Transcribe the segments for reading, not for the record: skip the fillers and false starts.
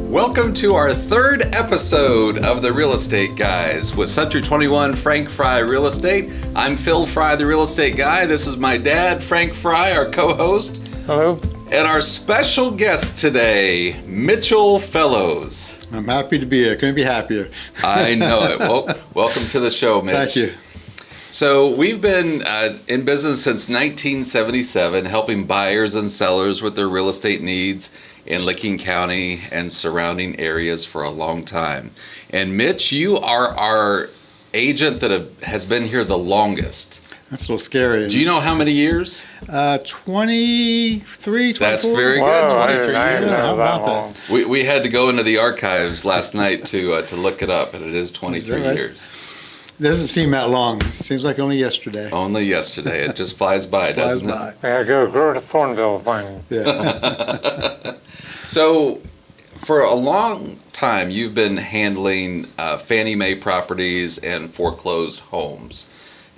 Welcome to our third episode of The Real Estate Guys with C21 Frank Frye Real Estate. I'm Phil Frye, the Real Estate Guy. This is my dad, Frank Frye, our co-host. Hello. And our special guest today, Mitchell Fellows. I'm happy to be here. Couldn't be happier. I know it. Well, welcome to the show, Mitch. Thank you. So we've been in business since 1977, helping buyers and sellers with their real estate needs in Licking County and surrounding areas for a long time. And Mitch, you are our agent that has been here the longest. That's a little scary. Do you know how many years? 23, 24. That's very Whoa, good, 23 I didn't years. know How about long. We had to go into the archives last night to look it up, and it is 23 right? years. It doesn't seem that long. It seems like only yesterday. Only yesterday. It just flies by, Flies doesn't by. Yeah, go to Thornville finally. Yeah. So, for a long time, you've been handling Fannie Mae properties and foreclosed homes.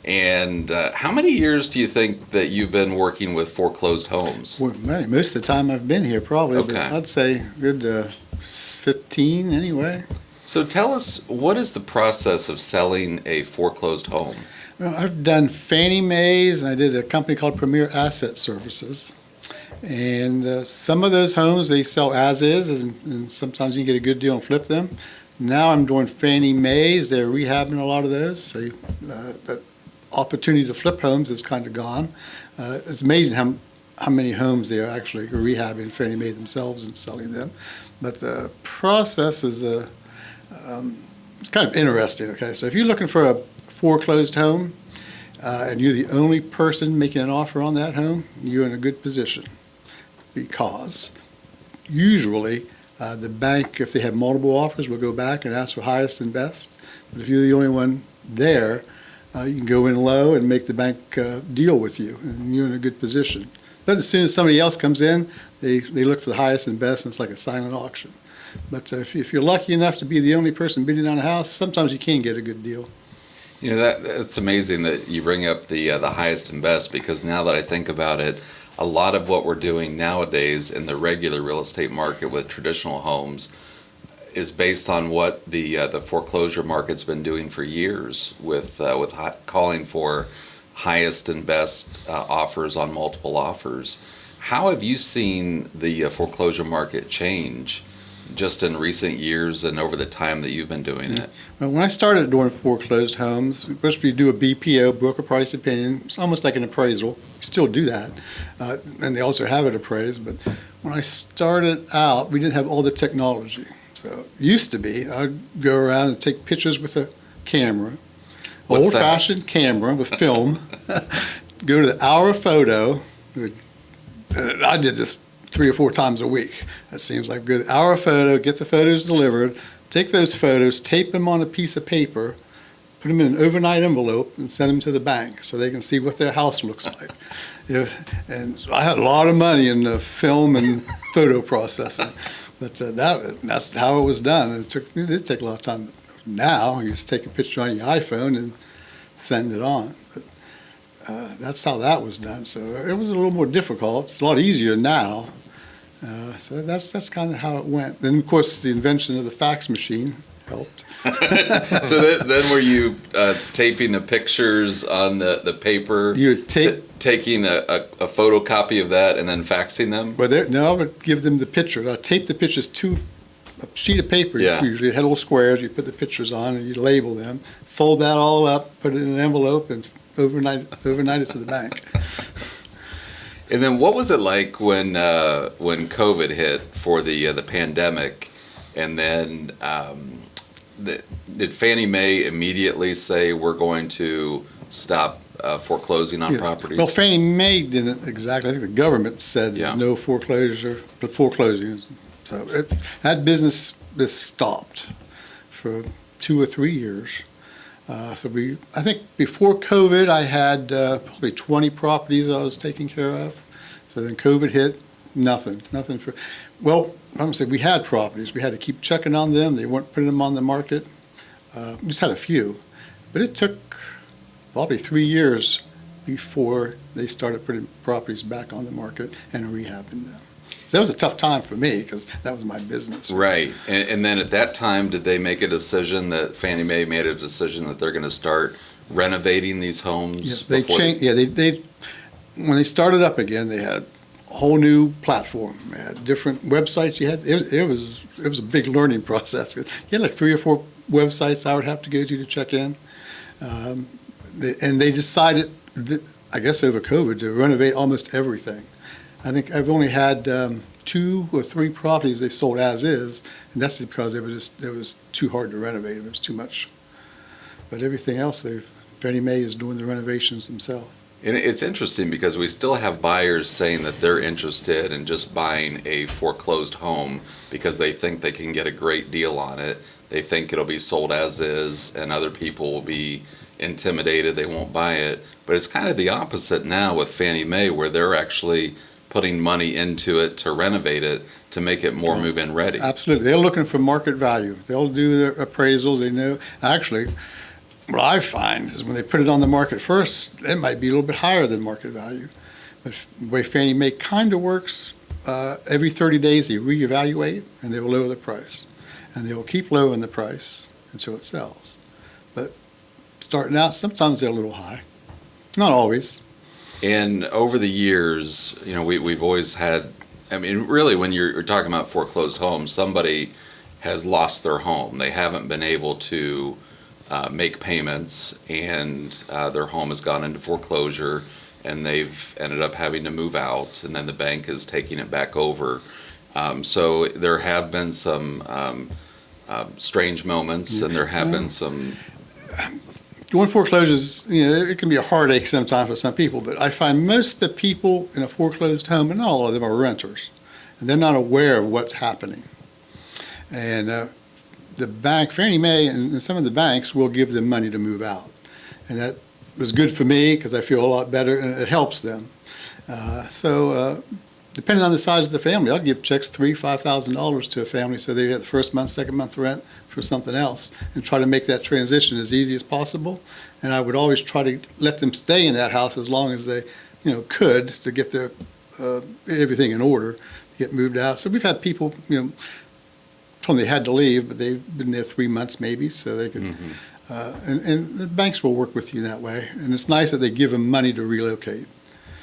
And how many years do you think that you've been working with foreclosed homes? Well, most of the time I've been here, probably. Okay. But I'd say good 15 anyway. So tell us, what is the process of selling a foreclosed home? Well, I've done Fannie Mae's, and I did a company called Premier Asset Services. And some of those homes, they sell as is, and sometimes you can get a good deal and flip them. Now I'm doing Fannie Mae's. They're rehabbing a lot of those. So that opportunity to flip homes is kind of gone. It's amazing how many homes they are actually rehabbing Fannie Mae themselves and selling them. But the process is it's kind of interesting. Okay, so if you're looking for a foreclosed home and you're the only person making an offer on that home, you're in a good position, because usually the bank, if they have multiple offers, will go back and ask for highest and best. But if you're the only one there, you can go in low and make the bank deal with you, and you're in a good position. But as soon as somebody else comes in, they look for the highest and best, and it's like a silent auction. But if you're lucky enough to be the only person bidding on a house, sometimes you can get a good deal. You know, that's amazing that you bring up the highest and best, because now that I think about it, a lot of what we're doing nowadays in the regular real estate market with traditional homes is based on what the foreclosure market's been doing for years with calling for highest and best offers on multiple offers. How have you seen the foreclosure market change just in recent years and over the time that you've been doing it? Well, when I started doing foreclosed homes, first we do a BPO, broker price opinion. It's almost like an appraisal. We still do that, and they also have it appraised. But when I started out, we didn't have all the technology. So it used to be, I'd go around and take pictures with a camera, What's old-fashioned camera with film, go to the hour photo. I did this 3 or 4 times a week. That seems like a good hour photo, get the photos delivered, take those photos, tape them on a piece of paper, put them in an overnight envelope, and send them to the bank so they can see what their house looks like. And so I had a lot of money in the film and photo processing. But that's how it was done. It did take a lot of time. Now you just take a picture on your iPhone and send it on. But that's how that was done. So it was a little more difficult. It's a lot easier now. So that's kind of how it went. Then, of course, the invention of the fax machine helped. So then were you taping the pictures on the paper? You would taking a photocopy of that and then faxing them? Well, no, I would give them the picture. I'd tape the pictures to a sheet of paper. Yeah. Usually it had little squares. You put the pictures on and you label them. Fold that all up, put it in an envelope, and overnight it to the bank. And then what was it like when COVID hit for the pandemic? And then did Fannie Mae immediately say we're going to stop foreclosing on Yes. properties? Well, Fannie Mae didn't exactly. I think the government said there's no foreclosing. So that business stopped for 2 or 3 years. I think before COVID, I had probably 20 properties I was taking care of. So then COVID hit, nothing. Well, I'm gonna say we had properties. We had to keep checking on them. They weren't putting them on the market. We just had a few, but it took probably 3 years before they started putting properties back on the market and rehabbing them. So that was a tough time for me because that was my business. Right. And then at that time, did they make a decision that Fannie Mae made a decision that they're going to start renovating these homes? Yes, they before changed. Yeah, they when they started up again, they had a whole new platform. They had different websites. It was a big learning process. You had like 3 or 4 websites I would have to go to check in, and they decided, I guess over COVID, to renovate almost everything. I think I've only had 2 or 3 properties they sold as is, and that's because it was too hard to renovate. It was too much. But everything else, Fannie Mae is doing the renovations themselves. And it's interesting because we still have buyers saying that they're interested in just buying a foreclosed home because they think they can get a great deal on it. They think it'll be sold as is, and other people will be intimidated, they won't buy it. But it's kind of the opposite now with Fannie Mae, where they're actually putting money into it to renovate it to make it more move-in ready. Absolutely. They're looking for market value. They'll do their appraisals. They know. Actually, what I find is when they put it on the market first, it might be a little bit higher than market value. But the way Fannie Mae kind of works, every 30 days they reevaluate and they will lower the price. And they will keep lowering the price until it sells. But starting out, sometimes they're a little high. Not always. And over the years, we've always had, I mean, really, when you're talking about foreclosed homes, somebody has lost their home. They haven't been able to make payments, and their home has gone into foreclosure, and they've ended up having to move out, and then the bank is taking it back over. So there have been some strange moments, and there have been some. Doing foreclosures, it can be a heartache sometimes for some people, but I find most of the people in a foreclosed home, and not all of them are renters, and they're not aware of what's happening. And the bank, Fannie Mae, and some of the banks will give them money to move out. And that was good for me because I feel a lot better, and it helps them. So depending on the size of the family, I'd give checks $3,000-$5,000 to a family so they get the first month, second month rent for something else, and try to make that transition as easy as possible. And I would always try to let them stay in that house as long as they, could, to get their everything in order, to get moved out. So we've had people, told them they had to leave, but they've been there 3 months maybe, so they could. And the banks will work with you that way. And it's nice that they give them money to relocate.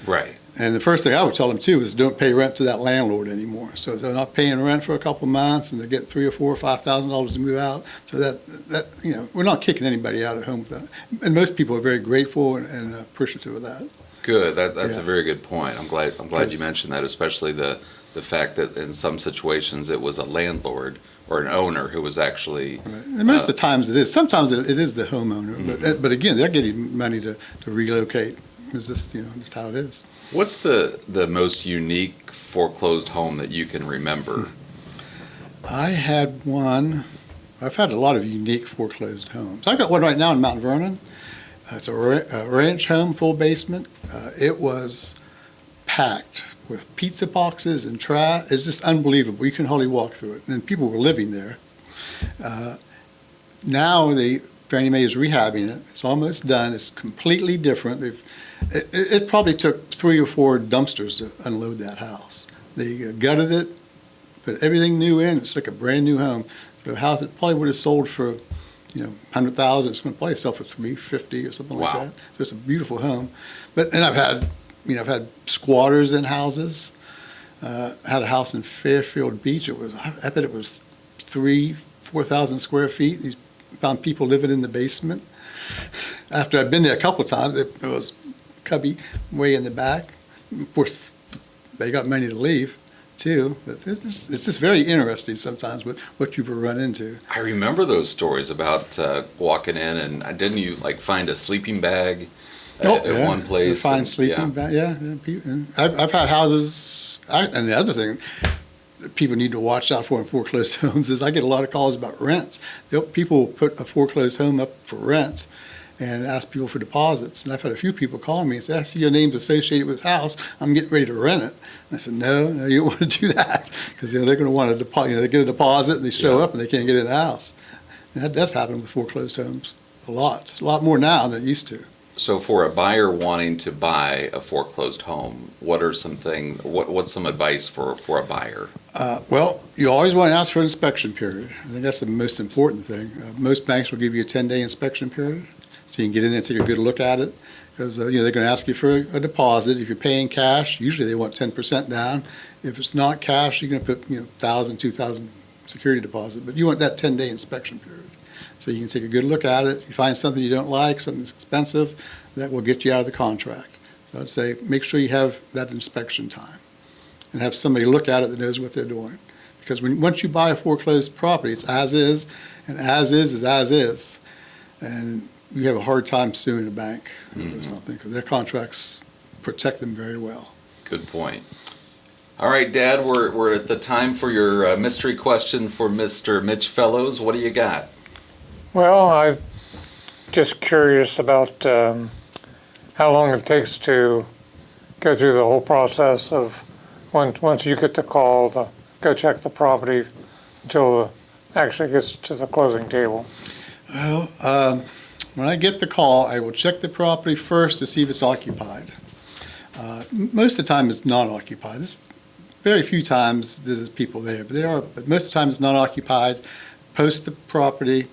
Right. And the first thing I would tell them too is don't pay rent to that landlord anymore. So if they're not paying rent for a couple of months and they get $3,000 or $4,000 or $5,000 to move out. So that we're not kicking anybody out at home with that. And most people are very grateful and appreciative of that. Good. That's a very good point. I'm glad you mentioned that, especially the fact that in some situations it was a landlord or an owner who was actually. Right. And most of the times it is. Sometimes it is the homeowner, but again, they're getting money to relocate. It's just how it is. What's the most unique foreclosed home that you can remember? I had one. I've had a lot of unique foreclosed homes. I got one right now in Mount Vernon. It's a ranch home, full basement. It was packed with pizza boxes and trash. It's just unbelievable. You can hardly walk through it. And people were living there. Now Fannie Mae is rehabbing it. It's almost done. It's completely different. It probably took 3 or 4 dumpsters to unload that house. They gutted it, put everything new in. It's like a brand new home. So a house that probably would have sold for, $100,000. It's going to probably sell for $350 or something like that. So it's a beautiful home. And I've had squatters in houses. I had a house in Fairfield Beach. I bet it was 4,000 square feet. These found people living in the basement. After I've been there a couple of times, it was cubby way in the back. Of course, they got money to leave too. But it's just very interesting sometimes what you run into. I remember those stories about walking in, and didn't you find a sleeping bag at one place? Find sleeping bag. Yeah. I've had houses, and the other thing people need to watch out for in foreclosed homes is I get a lot of calls about rents. People put a foreclosed home up for rents and ask people for deposits. And I've had a few people call me and say, I see your name's associated with the house. I'm getting ready to rent it. And I said, no, you don't want to do that. Because they're going to want to deposit. They get a deposit and they show up and they can't get in the house. And that does happen with foreclosed homes a lot more now than it used to. So for a buyer wanting to buy a foreclosed home, what are some things, what's some advice for a buyer? Well, you always want to ask for an inspection period. I think that's the most important thing. Most banks will give you a 10-day inspection period, so you can get in there and take a good look at it. Because they're going to ask you for a deposit. If you're paying cash, usually they want 10% down. If it's not cash, you're going to put $1,000, $2,000 security deposit. But you want that 10-day inspection period, so you can take a good look at it. If you find something you don't like, something that's expensive, that will get you out of the contract. So I'd say make sure you have that inspection time and have somebody look at it that knows what they're doing. Because once you buy a foreclosed property, it's as is, and as is as is. And you have a hard time suing a bank or something because their contracts protect them very well. Good point. All right, Dad, we're at the time for your mystery question for Mr. Mitch Fellows. What do you got? Well, I'm just curious about how long it takes to go through the whole process of once you get the call to go check the property until it actually gets to the closing table. Well, when I get the call, I will check the property first to see if it's occupied. Most of the time it's not occupied. There's very few times there's people there, but most of the time it's not occupied. Post the property.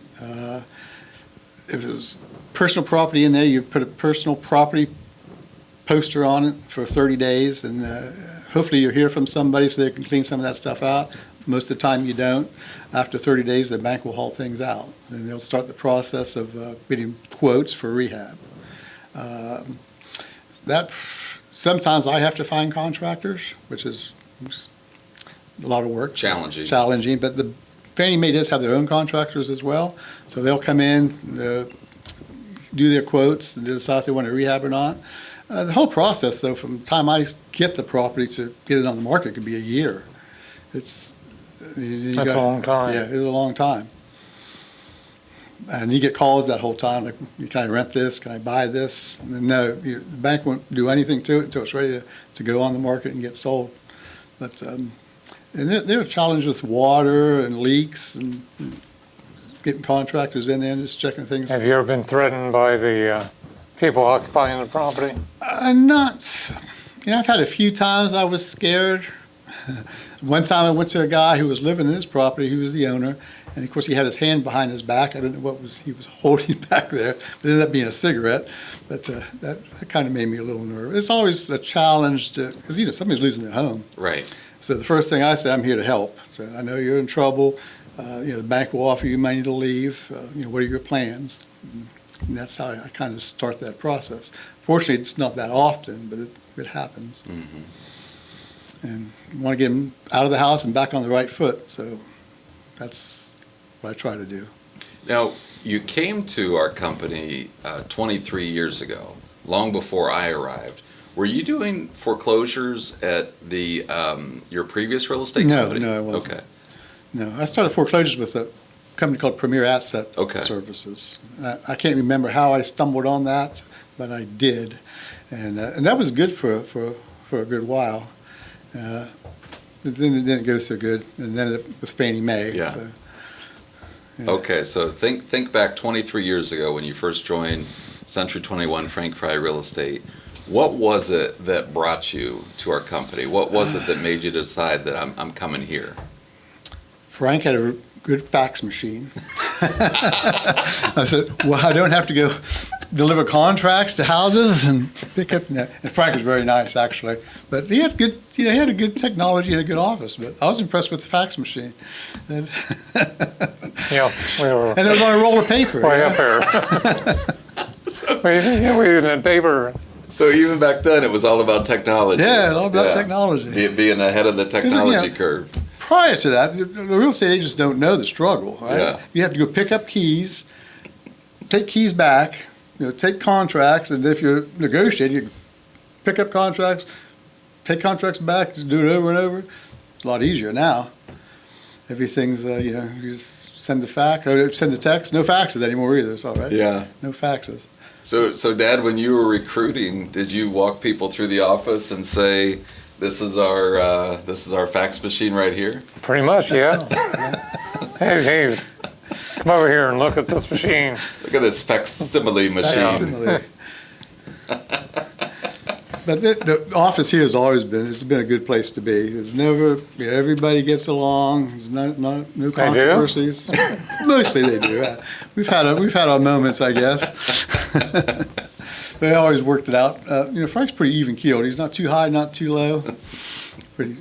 If it's personal property in there, you put a personal property poster on it for 30 days, and hopefully you'll hear from somebody so they can clean some of that stuff out. Most of the time you don't. After 30 days, the bank will haul things out, and they'll start the process of getting quotes for rehab. That sometimes I have to find contractors, which is a lot of work. Challenging, but the Fannie Mae does have their own contractors as well, so they'll come in, do their quotes, and decide if they want to rehab or not. The whole process, though, from the time I get the property to get it on the market could be a year. That's a long time. Yeah, it's a long time. And you get calls that whole time, like, can I rent this? Can I buy this? And no, the bank won't do anything to it until it's ready to go on the market and get sold. But and they're challenged with water and leaks and getting contractors in there and just checking things. Have you ever been threatened by the people occupying the property? Not. I've had a few times I was scared. One time I went to a guy who was living in his property. He was the owner. And of course, he had his hand behind his back. I don't know what he was holding back there, but it ended up being a cigarette. But that kind of made me a little nervous. It's always a challenge because somebody's losing their home. Right. So the first thing I say, I'm here to help. So I know you're in trouble. The bank will offer you money to leave. What are your plans? And that's how I kind of start that process. Fortunately, it's not that often, but it happens. Mm-hmm. And you want to get them out of the house and back on the right foot. So that's what I try to do. Now, you came to our company 23 years ago, long before I arrived. Were you doing foreclosures at your previous real estate company? No, I wasn't. Okay. No, I started foreclosures with a company called Premier Asset Services. I can't remember how I stumbled on that, but I did, and that was good for a good while. Then it didn't go so good, and then it was Fannie Mae. Yeah. So, yeah. Okay, so think back 23 years ago when you first joined C21 Frank Frye Real Estate. What was it that brought you to our company? What was it that made you decide that I'm coming here? Frank had a good fax machine. I said, well, I don't have to go deliver contracts to houses and pick up. And Frank was very nice, actually. But he had good, he had a good technology and a good office. But I was impressed with the fax machine. And Yeah, we were. And it was on a roll of paper. Way up there. We were in paper. So even back then, it was all about technology. Yeah, all about technology. Being ahead of the technology curve. Prior to that, the real estate agents don't know the struggle, right? Yeah. You have to go pick up keys, take keys back, take contracts, and if you're negotiating, you pick up contracts, take contracts back, just do it over and over. It's a lot easier now. Everything's, you just send a fax, or send a text. No faxes anymore either, it's all right. Yeah. No faxes. So Dad, when you were recruiting, did you walk people through the office and say, this is our fax machine right here? Pretty much, yeah. Hey, come over here and look at this machine. Look at this facsimile machine. Facsimile. But the office here has always been, it's been a good place to be. There's never, everybody gets along, there's no controversies. Mostly they do. We've had our moments, I guess. But I always worked it out. Frank's pretty even keeled. He's not too high, not too low. Pretty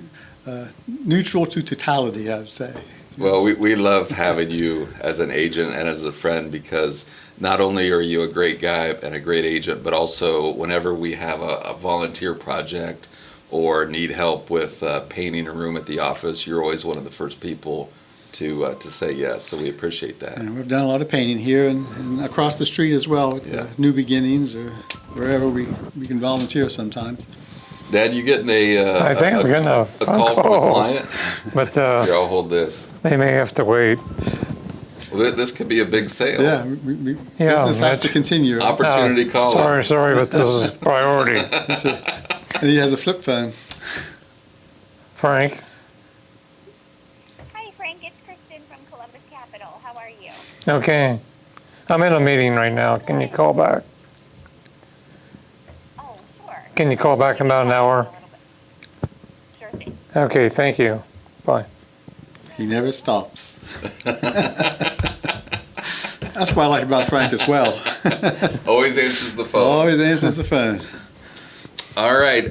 neutral to totality, I would say. Well, we love having you as an agent and as a friend, because not only are you a great guy and a great agent, but also whenever we have a volunteer project or need help with painting a room at the office, you're always one of the first people to say yes. So we appreciate that. And we've done a lot of painting here and across the street as well, with New Beginnings or wherever we can volunteer sometimes. Dad, you getting a I think we're getting a call from a client? But Here, I'll hold this. they may have to wait. Well, this could be a big sale. Yeah, business has to continue. Opportunity call. Sorry, but this is priority. And he has a flip phone. Frank? Hi, Frank. It's Kristen from Columbus Capital. How are you? Okay. I'm in a meeting right now. Can you call back? Oh, sure. Can you call back in about an hour? Sure thing. Okay, thank you. Bye. He never stops. That's what I like about Frank as well. Always answers the phone. Always answers the phone. All right.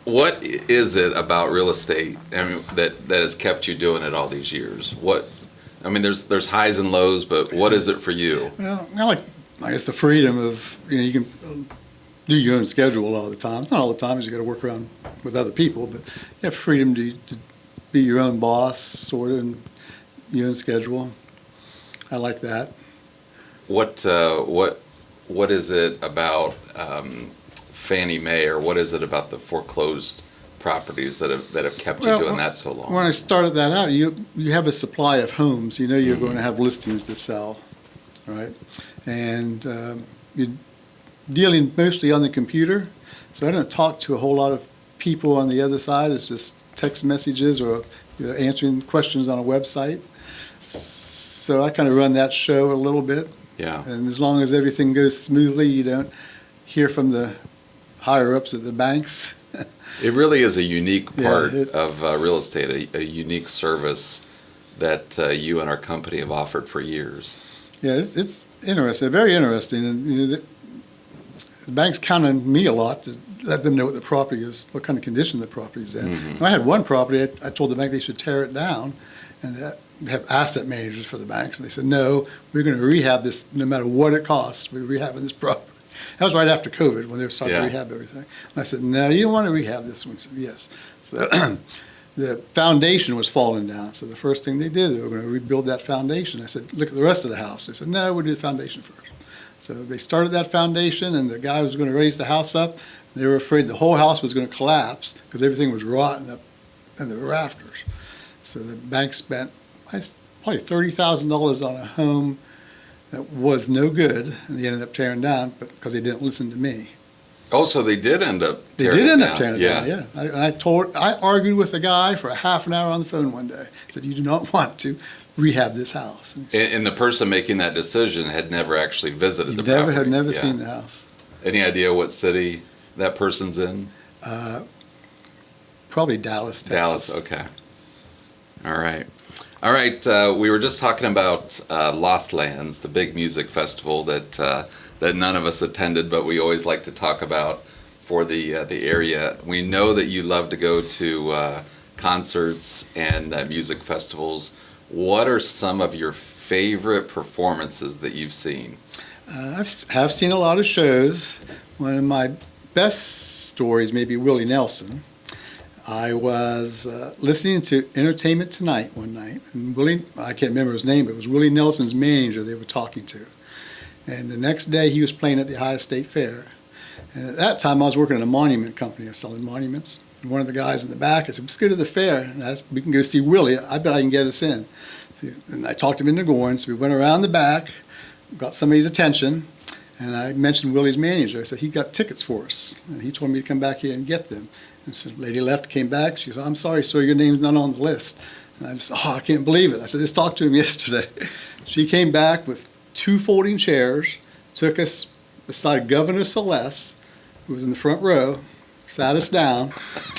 What is it about real estate, that has kept you doing it all these years? There's highs and lows, but what is it for you? Well, I guess the freedom of, you can do your own schedule a lot of the time. It's not all the time, because you got to work around with other people, but you have freedom to be your own boss, sort of, and your own schedule. I like that. What is it about Fannie Mae, or what is it about the foreclosed properties that have kept you doing that so long? When I started that out, you have a supply of homes. You know you're going to have listings to sell, right? And you're dealing mostly on the computer, so I don't talk to a whole lot of people on the other side. It's just text messages or answering questions on a website. So I kind of run that show a little bit. Yeah. And as long as everything goes smoothly, you don't hear from the higher-ups at the banks. It really is a unique part of real estate, a unique service that you and our company have offered for years. Yeah, it's interesting, very interesting. And the banks count on me a lot to let them know what the property is, what kind of condition the property is in. Mm-hmm. When I had one property, I told the bank they should tear it down and have asset managers for the banks. And they said, no, we're going to rehab this no matter what it costs. We're rehabbing this property. That was right after COVID when they were starting to rehab everything. And I said, no, you don't want to rehab this one. He said, yes. So the foundation was falling down. So the first thing they did, they were going to rebuild that foundation. I said, look at the rest of the house. They said, no, we'll do the foundation first. So they started that foundation, and the guy was going to raise the house up. They were afraid the whole house was going to collapse because everything was rotten up in the rafters. So the bank spent probably $30,000 on a home that was no good, and they ended up tearing down, but because they didn't listen to me. Oh, so they did end up They tearing did it end down. up tearing it down, yeah. I argued with a guy for a half an hour on the phone one day. I said, you do not want to rehab this house. And he said, And the person making that decision had never actually visited the property. had never seen the house. Any idea what city that person's in? Probably Dallas, Texas. Dallas, okay. All right. All right, we were just talking about Lost Lands, the big music festival that none of us attended, but we always like to talk about for the area. We know that you love to go to concerts and music festivals. What are some of your favorite performances that you've seen? I have seen a lot of shows. One of my best stories may be Willie Nelson. I was listening to Entertainment Tonight one night, and Willie, I can't remember his name, but it was Willie Nelson's manager they were talking to. And the next day he was playing at the Ohio State Fair. And at that time I was working at a monument company. I was selling monuments. And one of the guys in the back, I said, let's go to the fair. And I said, we can go see Willie. I bet I can get us in. And I talked him into going. So we went around the back, got somebody's attention, and I mentioned Willie's manager. I said, he got tickets for us. And he told me to come back here and get them. And so the lady left, came back. She said, I'm sorry, sir, your name's not on the list. And I just, I can't believe it. I said, just talked to him yesterday. She came back with 2 folding chairs, took us beside Governor Celeste, who was in the front row, sat us down.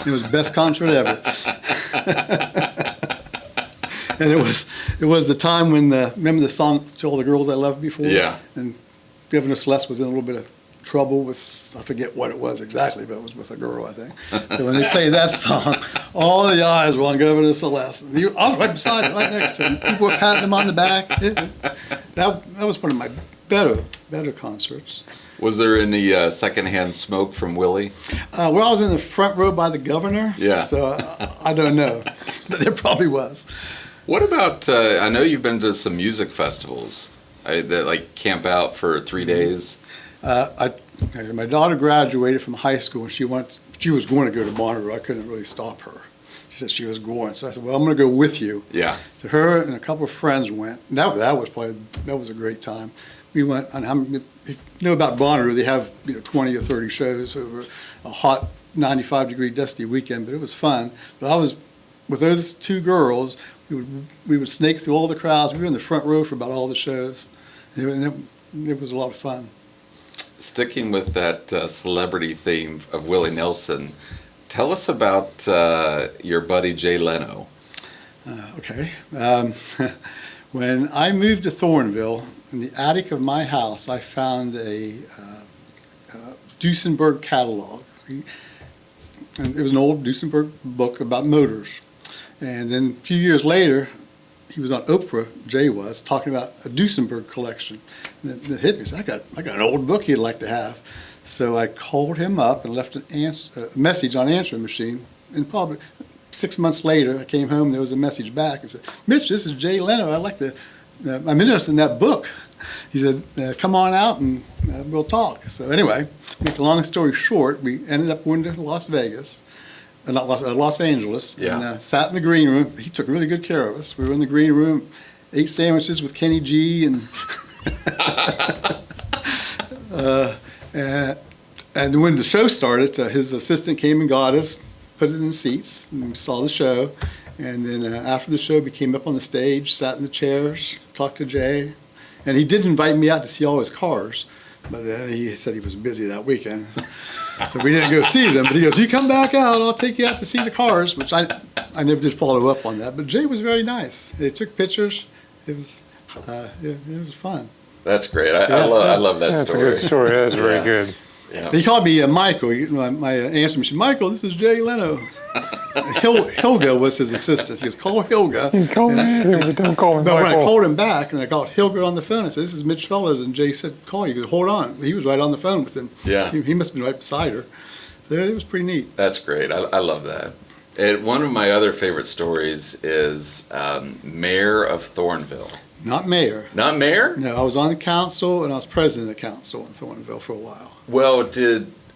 It was the best concert ever. And it was the time when, remember the song "To All the Girls I Loved Before"? Yeah. And Governor Celeste was in a little bit of trouble with, I forget what it was exactly, but it was with a girl, I think. So when they played that song, all the eyes were on Governor Celeste. I was right beside him, right next to him. People were patting him on the back. That was one of my better concerts. Was there any secondhand smoke from Willie? Well, I was in the front row by the governor. Yeah. So I don't know, but there probably was. What about, I know you've been to some music festivals that like camp out for 3 days. My daughter graduated from high school, and she was going to go to Bonnaroo. I couldn't really stop her. She said she was going, so I said, "Well, I'm going to go with you." Yeah. So her and a couple of friends went. And that was a great time. We went, and if you know about Bonnaroo, they have 20 or 30 shows over a hot 95-degree dusty weekend, but it was fun. But I was with those two girls. We would snake through all the crowds. We were in the front row for about all the shows. It was a lot of fun. Sticking with that celebrity theme of Willie Nelson, tell us about your buddy Jay Leno. Okay. When I moved to Thornville, in the attic of my house, I found a Duesenberg catalog. And it was an old Duesenberg book about motors. And then a few years later, he was on Oprah, Jay was, talking about a Duesenberg collection. And it hit me. So I got an old book he'd like to have. So I called him up and left a message on answering machine. And probably 6 months later, I came home, there was a message back. And said, "Mitch, this is Jay Leno. I'm interested in that book." He said, "Come on out and we'll talk." So anyway, make a long story short, we ended up going to Las Vegas. Los Angeles, Yeah. and sat in the green room. He took really good care of us. We were in the green room, ate sandwiches with Kenny G, and and when the show started, his assistant came and got us, put it in the seats, and we saw the show. And then after the show, we came up on the stage, sat in the chairs, talked to Jay, and he did invite me out to see all his cars, but he said he was busy that weekend. So we didn't go see them, but he goes, "You come back out, I'll take you out to see the cars," which I never did follow up on that. But Jay was very nice. They took pictures. It was fun. That's great. I love that That's story. a good story. That's very Yeah. good. Yeah. He called me Michael. My answer machine, "Michael, this is Jay Leno." Hilga was his assistant. He goes, "Call Hilga." You can call me anything, but don't call me But when I Michael. called him back and I got Hilga on the phone, I said, "This is Mitch Fellows," and Jay said, "Call you." He goes, "Hold on." He was right on the phone with him. Yeah. He must have been right beside her. So it was pretty neat. That's great. I love that. And one of my other favorite stories is Mayor of Thornville. Not mayor. Not mayor? No, I was on the council and I was president of the council in Thornville for a while. Well,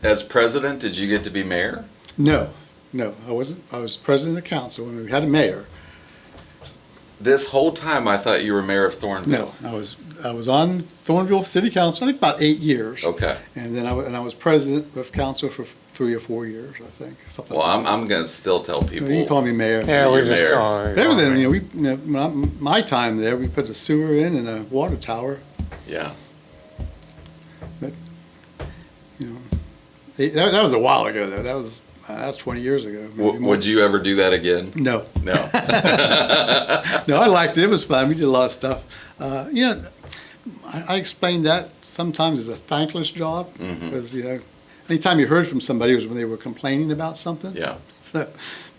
as president, did you get to be mayor? No, I wasn't. I was president of the council and we had a mayor. This whole time, I thought you were mayor of Thornville. No, I was on Thornville City Council, I think about 8 years. Okay. And then I was president of council for 3 or 4 years, I think. Something Well, like that. I'm going to still tell people. You can call me mayor. Yeah, we You're just mayor. call it. There was, my time there, we put a sewer in and a water tower. Yeah. That was a while ago, though. That was 20 years ago. maybe more. Would you ever do that again? No. No. No, I liked it. It was fun. We did a lot of stuff. I explained that sometimes as a thankless job because, anytime you heard from somebody was when they were complaining about something. Yeah. So,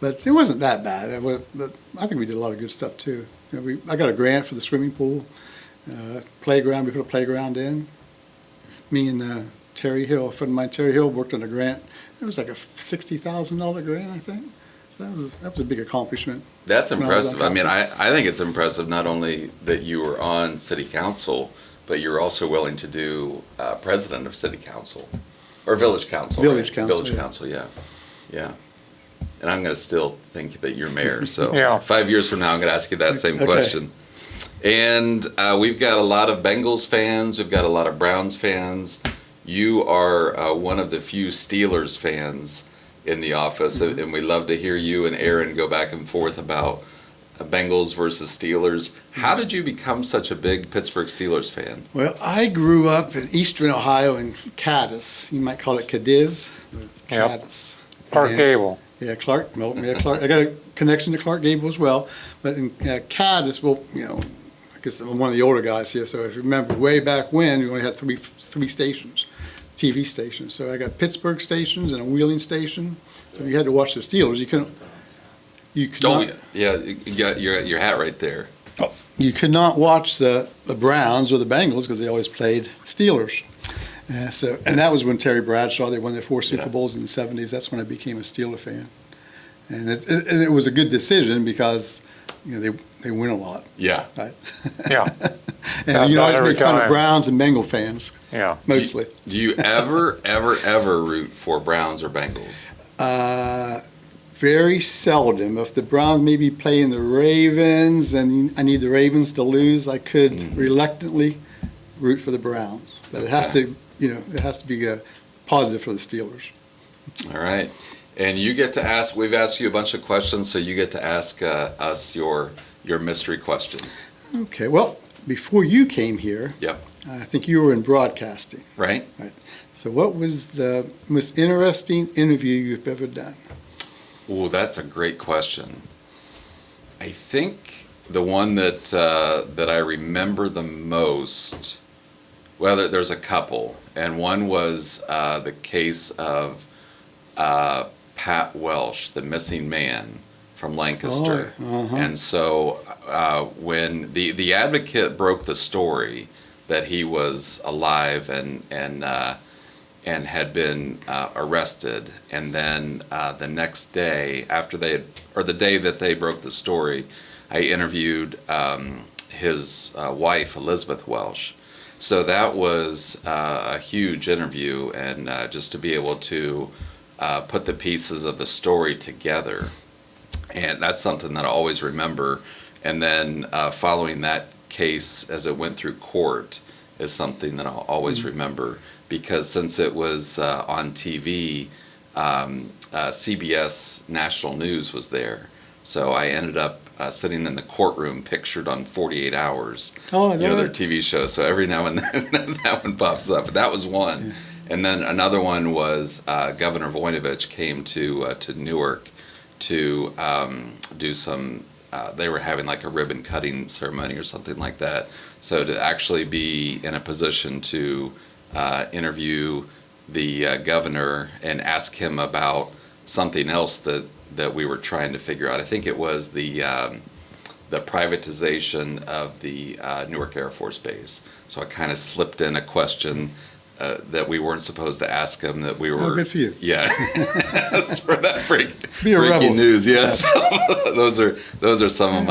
but it wasn't that bad. But I think we did a lot of good stuff too. I got a grant for the swimming pool, playground. We put a playground in. Me and Terry Hill, a friend of mine, Terry Hill, worked on a grant. It was like a $60,000 grant, I think. So that was a big accomplishment. That's when I was on impressive. I mean, council. I think it's impressive not only that you were on city council, but you're also willing to do president of city council or village council. Village right? council, Village yeah. council, yeah. Yeah. And I'm going to still think that you're mayor. So Yeah. 5 years from now, I'm going to ask you that same Okay. question. And we've got a lot of Bengals fans. We've got a lot of Browns fans. You are one of the few Steelers fans in the office, and we love to hear you and Aaron go back and forth about Bengals versus Steelers. How did you become such a big Pittsburgh Steelers fan? Well, I grew up in eastern Ohio in Cadiz. You might call it Cadiz. But it's Yep. Cadiz. Clark And- Gable. Yeah, Clark. Well, yeah, Clark. I got a connection to Clark Gable as well. But in Cadiz, well, I guess I'm one of the older guys here. So if you remember, way back when, we only had three stations, TV stations. So I got Pittsburgh stations and a Wheeling station. So you had to watch the Steelers. You couldn't. You could Oh, not, yeah, you got your hat right there. you could not watch the Browns or the Bengals because they always played Steelers. And that was when Terry Bradshaw, they won their 4 Super Yeah. Bowls in the 70s. That's when I became a Steeler fan. And it was a good decision because, they win a lot, Yeah. right? Yeah, And you Not always every make fun of time. Browns and Bengal fans, yeah. mostly. Do you ever root for Browns or Bengals? Very seldom. If the Browns maybe playing the Ravens and I need the Ravens to lose, I could reluctantly root for the Browns. But it has to, it has to be positive for the Steelers. All right. And you get to ask, we've asked you a bunch of questions, so you get to ask us your mystery question. Okay, well, before you came here, Yep. I think you were in broadcasting. Right? So what was the most interesting interview you've ever done? Oh, that's a great question. I think the one that I remember the most, well, there's a couple, and one was the case of Pat Welsh, the missing man from Lancaster. Oh, uh-huh. And so when the advocate broke the story that he was alive and had been arrested, and then the next day the day that they broke the story, I interviewed his wife, Elizabeth Welsh. So that was a huge interview, and just to be able to put the pieces of the story together, and that's something that I always remember. And then following that case as it went through court is something that I'll always remember, because since it was on TV, CBS National News was there. So I ended up sitting in the courtroom, pictured on 48 Hours, Oh, their TV show. So every now and then that one pops up. But that was one. Yeah. And then another one was Governor Voinovich came to Newark to do some, they were having like a ribbon cutting ceremony or something like that. So to actually be in a position to interview the governor and ask him about something else that we were trying to figure out. I think it was the privatization of the Newark Air Force Base. So I kind of slipped in a question that we weren't supposed to ask him, that we were. Oh, good for you. Yeah. That's for that Be a rebel. breaking news. Yes. those are some of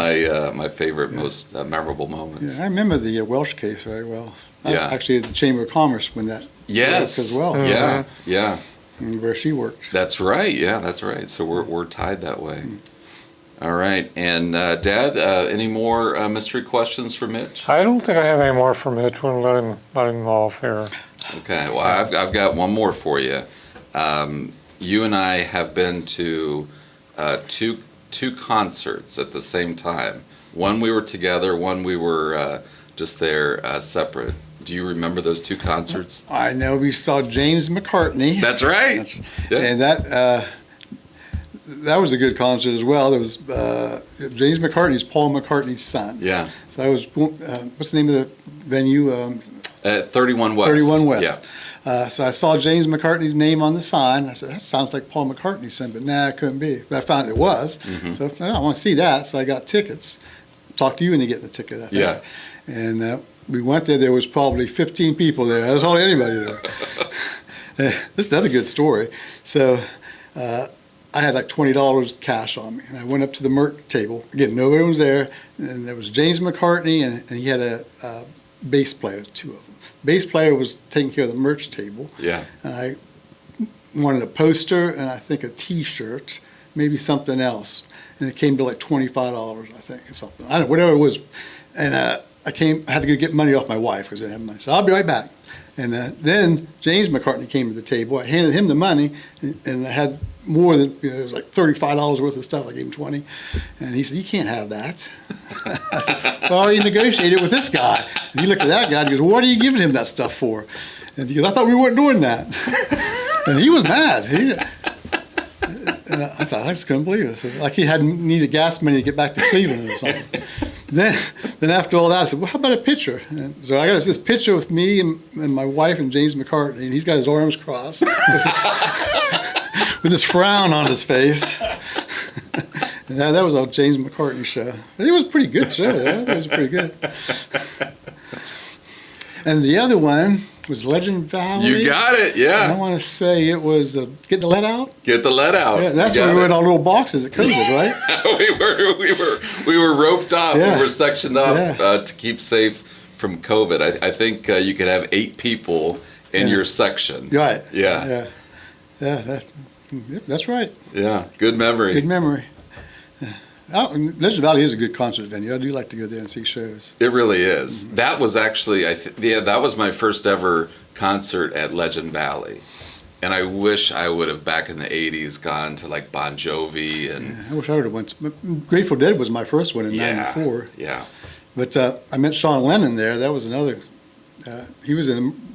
my favorite, most memorable moments. Yeah, I remember the Welsh case very well. I was Yeah. actually at the Chamber of Commerce when that Yes. worked as well. Yeah. Yeah. Where she worked. That's right. Yeah, that's right. So we're tied that way. All right. And Dad, any more mystery questions for Mitch? I don't think I have any more for Mitch. We'll let him off here. Okay. Well, I've got one more for you. You and I have been to two concerts at the same time. One we were together. One we were just there separate. Do you remember those two concerts? I know we saw James McCartney. That's right. Yeah. And that was a good concert as well. There was James McCartney's Paul McCartney's son. Yeah. So I was, what's the name of the venue? 31 West. 31 West. Yeah. So I saw James McCartney's name on the sign. I said, that sounds like Paul McCartney's son, but nah, it couldn't be. But I found it was. Mhm. So I want to see that. So I got tickets. Talked to you into getting the ticket, I think. Yeah. And we went there. There was probably 15 people there. That's hardly anybody there. This is another good story. So I had like $20 cash on me. And I went up to the merch table. Again, nobody was there. And there was James McCartney, and he had a bass player, two of them. Bass player was taking care of the merch table. Yeah. And I wanted a poster and I think a T-shirt, maybe something else. And it came to like $25, I think, or something. I don't know, whatever it was. And I had to go get money off my wife because I didn't have money. So I'll be right back. And then James McCartney came to the table. I handed him the money, and I had more than, it was like $35 worth of stuff. I gave him 20. And he said, "You can't have that." I said, "Well, I already negotiated with this guy." And he looked at that guy and he goes, "What are you giving him that stuff for?" And he goes, "I thought we weren't doing that." And he was mad. And I thought, I just couldn't believe it. So, like he needed gas money to get back to Cleveland or something. Then after all that, I said, "Well, how about a picture?" And so I got this picture with me and my wife and James McCartney, and he's got his arms crossed with this frown on his face. And that was all James McCartney show. It was a pretty good show. It was pretty good. And the other one was Legend Valley. You got it, yeah. I want to say it was Get the Lead Out. Get the lead out. Yeah, that's when we were in our little boxes at COVID, right? we were roped off. Yeah. We were sectioned off Yeah. to keep safe from COVID. I think you could have 8 people in Yeah. your section. Right. Yeah. That's right. Yeah. Good memory. Good memory. Legend Valley is a good concert venue. I do like to go there and see shows. It really is. That was actually, that was my first ever concert at Legend Valley. And I wish I would have, back in the 80s, gone to like Bon Jovi and. Yeah, I wish I would have went. Grateful Dead was my first one in '94. Yeah. But I met Sean Lennon there. That was another. He was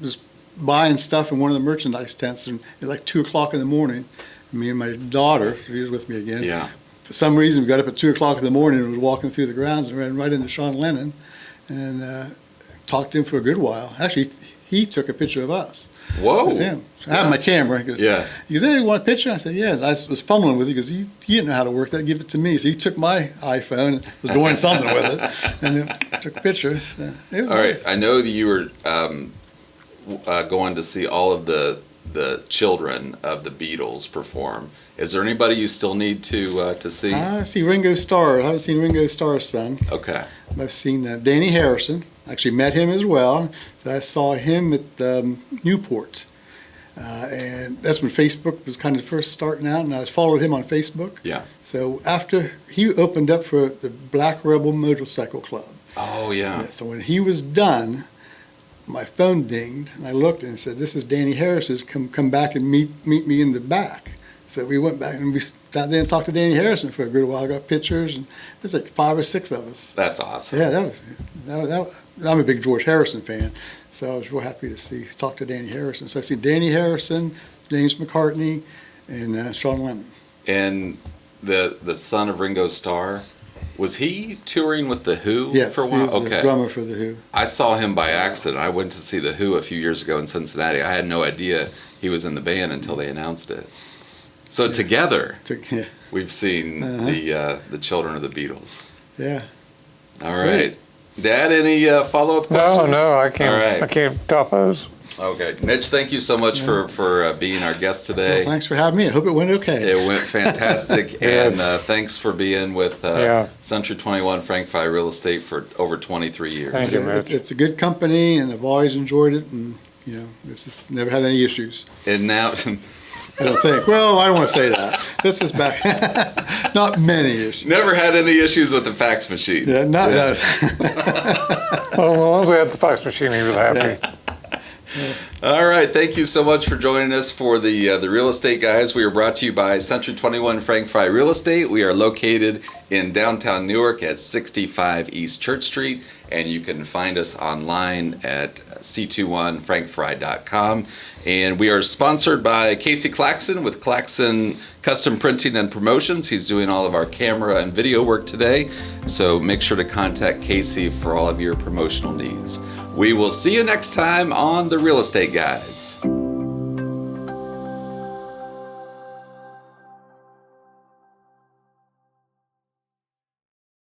just buying stuff in one of the merchandise tents, and it was like 2:00 in the morning. Me and my daughter, she was with me again. Yeah. For some reason, we got up at 2:00 in the morning and was walking through the grounds and ran right into Sean Lennon, and talked to him for a good while. Actually, he took a picture of us. Whoa. With him. So I have my camera. He goes, Yeah. He goes, "Hey, you want a picture?" I said, "Yeah." And I was fumbling with it because he didn't know how to work that. Give it to me. So he took my iPhone and was doing something with it, and then took a picture. So it was All right. nice. I know that you were going to see all of the children of the Beatles perform. Is there anybody you still need to see? I see Ringo Starr. I haven't seen Ringo Starr's son. Okay. I've seen Danny Harrison. Actually met him as well. I saw him at Newport. And that's when Facebook was kind of first starting out, and I followed him on Facebook. Yeah. So after he opened up for the Black Rebel Motorcycle Club. Oh, yeah. Yeah, so when he was done, my phone dinged, and I looked and said, "This is Danny Harris's. Come back and meet me in the back." So we went back and we sat there and talked to Danny Harrison for a good while. I got pictures, and there's like 5 or 6 of us. That's awesome. Yeah, that was I'm a big George Harrison fan, so I was real happy to talk to Danny Harrison. So I've seen Danny Harrison, James McCartney, and Sean Lennon. And the son of Ringo Starr, was he touring with The Who Yes, for a he while? was the Okay. drummer for The Who. I saw him by accident. I went to see The Who a few years ago in Cincinnati. I had no idea he was in the band until they announced it. So together, Yeah. we've seen the children of the Beatles. Yeah. All right. Dad, any follow-up questions? No, I can't. All right. I can't top those. Okay. Mitch, thank you so much for being our guest today. Well, thanks for having me. I hope it went okay. It went fantastic, Yes. and thanks for being with Yeah. Century 21 Frank Frye Real Estate for over 23 years. Thank you, Mitch. It's a good company, and I've always enjoyed it, and this has never had any issues. And now, I don't think. Well, I don't want to say that. This is back. Not many issues. never had any issues with the fax machine. Yeah, not. Well, once we had the fax machine, he was happy. Yeah. All right, thank you so much for joining us for the Real Estate Guys. We are brought to you by Century 21 Frank Frye Real Estate. We are located in downtown Newark at 65 East Church Street, and you can find us online at C21FrankFrye.com. And we are sponsored by Casey Claxon with Claxon Custom Printing and Promotions. He's doing all of our camera and video work today, so make sure to contact Casey for all of your promotional needs. We will see you next time on The Real Estate Guys.